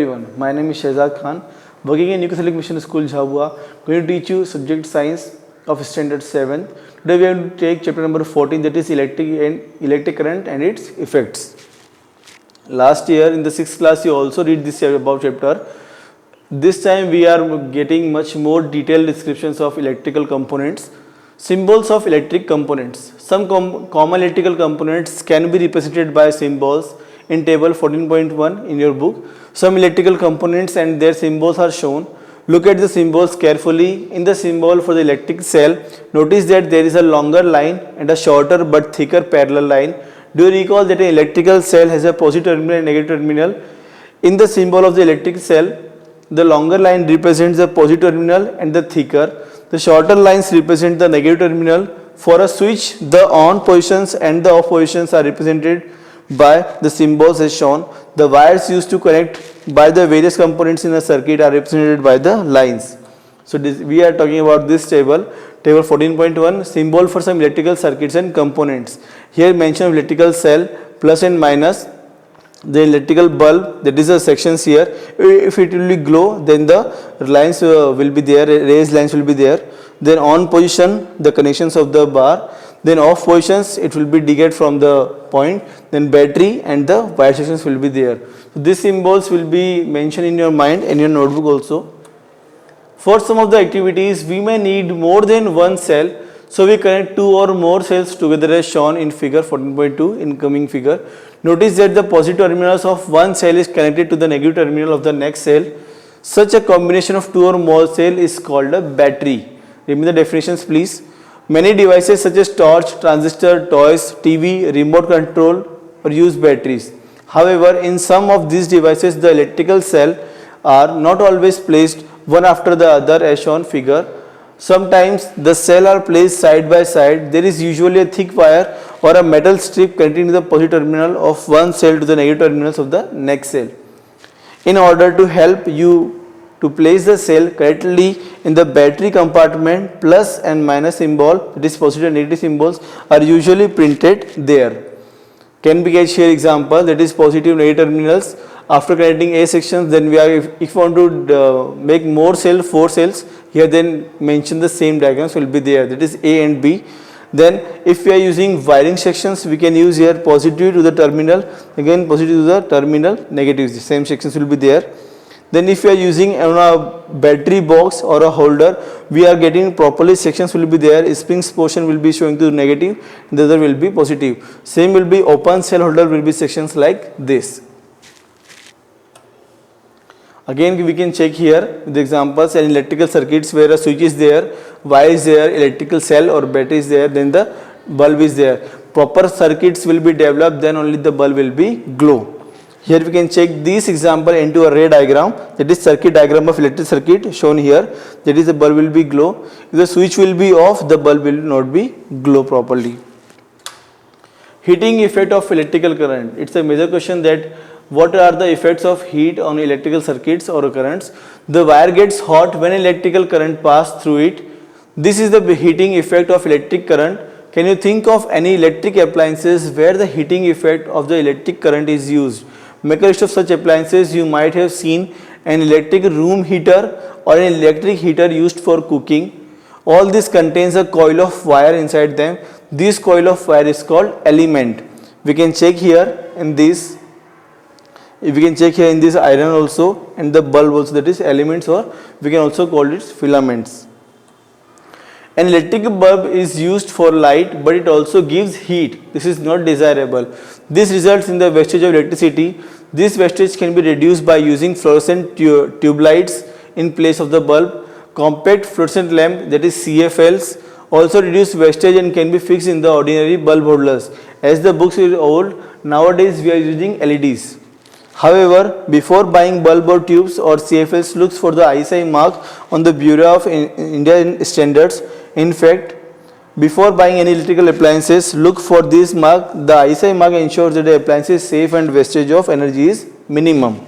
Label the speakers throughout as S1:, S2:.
S1: Everyone, my name is Shehzad Khan, working in Catholic Mission School, Jhabua, going to teach you subject science of standard 7. Today we are going to take chapter number 14, that is electric current and its effects. Last year in the 6th class you also read this above chapter. This time we are getting much more detailed descriptions of electrical components. Symbols of electric components. Some common electrical components can be represented by symbols in table 14.1 in your book. Some electrical components and their symbols are shown. Look at the symbols carefully. In the symbol for the electric cell, notice that there is a longer line and a shorter but thicker parallel line. Do you recall that an electrical cell has a positive terminal and negative terminal? In the symbol of the electric cell, the longer line represents the positive terminal and the thicker. The shorter lines represent the negative terminal. For a switch, the on positions and the off positions are represented by the symbols as shown. The wires used to connect by the various components in a circuit are represented by the lines. So we are talking about this table 14.1, symbol for some electrical circuits and components. Here mention electrical cell, plus and minus, the electrical bulb, that is the sections here. If it will be glow, then the lines will be there, raised lines will be there. Then on position, the connections of the bar. Then off positions, it will be decayed from the point. Then battery and the wire sections will be there. So these symbols will be mentioned in your mind and your notebook also. For some of the activities, we may need more than one cell. So we connect two or more cells together as shown in figure 14.2, incoming figure. Notice that the positive terminals of one cell is connected to the negative terminal of the next cell. Such a combination of two or more cells is called a battery. Remember the definitions please. Many devices such as torch, transistor, toys, TV, remote control or use batteries. However, in some of these devices the electrical cell are not always placed one after the other as shown figure. Sometimes the cell are placed side by side. There is usually a thick wire or a metal strip connecting the positive terminal of one cell to the negative terminals of the next cell. In order to help you to place the cell correctly in the battery compartment, plus and minus symbol, that is positive and negative symbols, are usually printed there. Can we get here example, that is positive negative terminals. After connecting A sections, then we are, if you want to make more cell, 4 cells, here then mention the same diagrams will be there, that is A and B. Then if we are using wiring sections, we can use here positive to the terminal, again positive to the terminal, negative, the same sections will be there. Then if we are using a battery box or a holder, we are getting properly sections will be there, springs portion will be showing to negative, the other will be positive. Same will be open cell holder will be sections like this. Again we can check here the examples and electrical circuits where a switch is there, wire is there, electrical cell or battery is there, then the bulb is there. Proper circuits will be developed, then only the bulb will be glow. Here we can check this example into a ray diagram, that is circuit diagram of electric circuit shown here, that is the bulb will be glow. If the switch will be off, the bulb will not be glow properly. Heating effect of electrical current. It's a major question that what are the effects of heat on electrical circuits or currents. The wire gets hot when electrical current passes through it. This is the heating effect of electric current. Can you think of any electric appliances where the heating effect of the electric current is used? Make a list of such appliances. You might have seen an electric room heater or an electric heater used for cooking. All this contains a coil of wire inside them. This coil of wire is called element. We can check here in this. If we can check here in this iron also and the bulb also, that is elements, or we can also call it filaments. An electric bulb is used for light, but it also gives heat. This is not desirable. This results in the wastage of electricity. This wastage can be reduced by using fluorescent tube lights in place of the bulb. Compact fluorescent lamp, that is CFLs, also reduce wastage and can be fixed in the ordinary bulb holders. As the books is old, nowadays we are using LEDs. However, before buying bulb or tubes or CFLs, looks for the ISI mark on the Bureau of Indian Standards. In fact, before buying any electrical appliances, look for this mark. The ISI mark ensures that the appliance is safe and wastage of energy is minimum.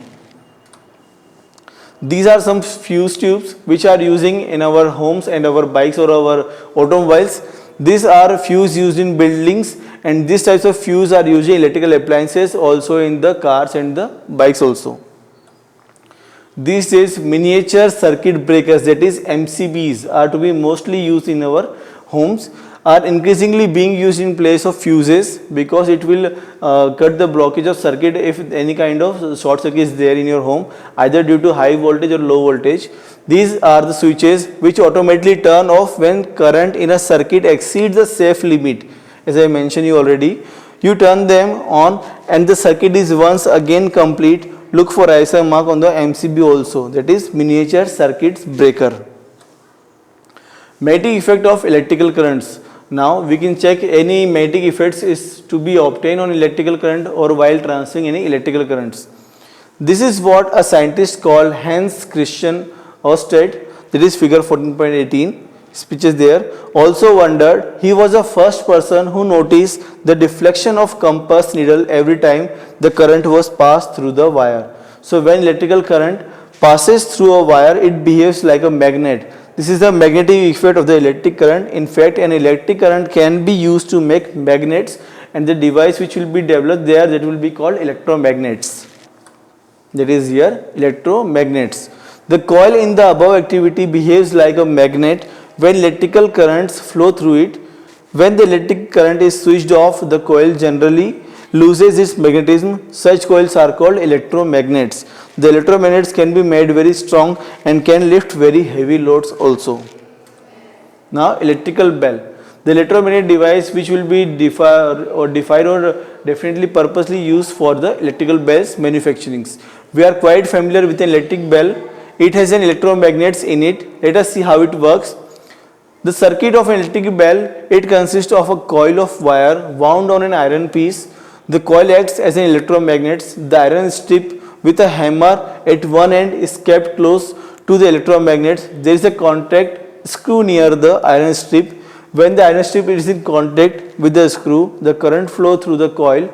S1: These are some fuse tubes which are using in our homes and our bikes or our automobiles. These are fuse used in buildings, and these types of fuse are used in electrical appliances also in the cars and the bikes also. These days miniature circuit breakers, that is MCBs, are to be mostly used in our homes, are increasingly being used in place of fuses because it will cut the blockage of circuit if any kind of short circuit is there in your home, either due to high voltage or low voltage. These are the switches which automatically turn off when current in a circuit exceeds the safe limit. As I mentioned you already, you turn them on and the circuit is once again complete. Look for ISI mark on the MCB also, that is miniature circuits breaker. Magnetic effect of electrical currents. Now we can check any magnetic effects is to be obtained on electrical current or while transferring any electrical currents. This is what a scientist called Hans Christian Ørsted, that is figure 14.18, which is there, also wondered. He was the first person who noticed the deflection of compass needle every time the current was passed through the wire. So when electrical current passes through a wire, it behaves like a magnet. This is the magnetic effect of the electric current. In fact, an electric current can be used to make magnets, and the device which will be developed there, that will be called electromagnets. That is here electromagnets. The coil in the above activity behaves like a magnet when electrical currents flow through it. When the electric current is switched off, the coil generally loses its magnetism. Such coils are called electromagnets. The electromagnets can be made very strong and can lift very heavy loads also. Now electrical bell. The electromagnetic device which will be defined or definitely purposely used for the electrical bells manufacturings. We are quite familiar with an electric bell. It has an electromagnets in it. Let us see how it works. The circuit of an electric bell, it consists of a coil of wire wound on an iron piece. The coil acts as an electromagnet. The iron strip with a hammer at one end is kept close to the electromagnet. There is a contact screw near the iron strip. When the iron strip is in contact with the screw, the current flows through the coil,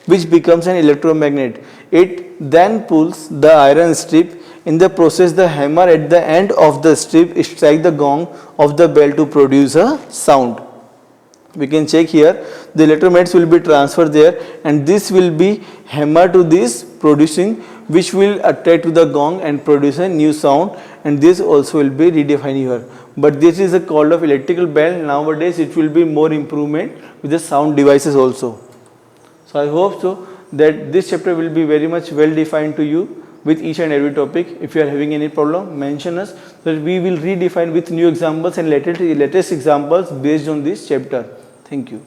S1: which becomes an electromagnet. It then pulls the iron strip. In the process, the hammer at the end of the strip strikes the gong of the bell to produce a sound. We can check here, the electromagnets will be transferred there, and this will be hammered to this producing, which will attract to the gong and produce a new sound, and this also will be redefined here. But this is a call of electrical bell. Nowadays it will be more improvement with the sound devices also. So I hope so that this chapter will be very much well defined to you with each and every topic. If you are having any problem, mention us, that we will redefine with new examples and latest examples based on this chapter. Thank you.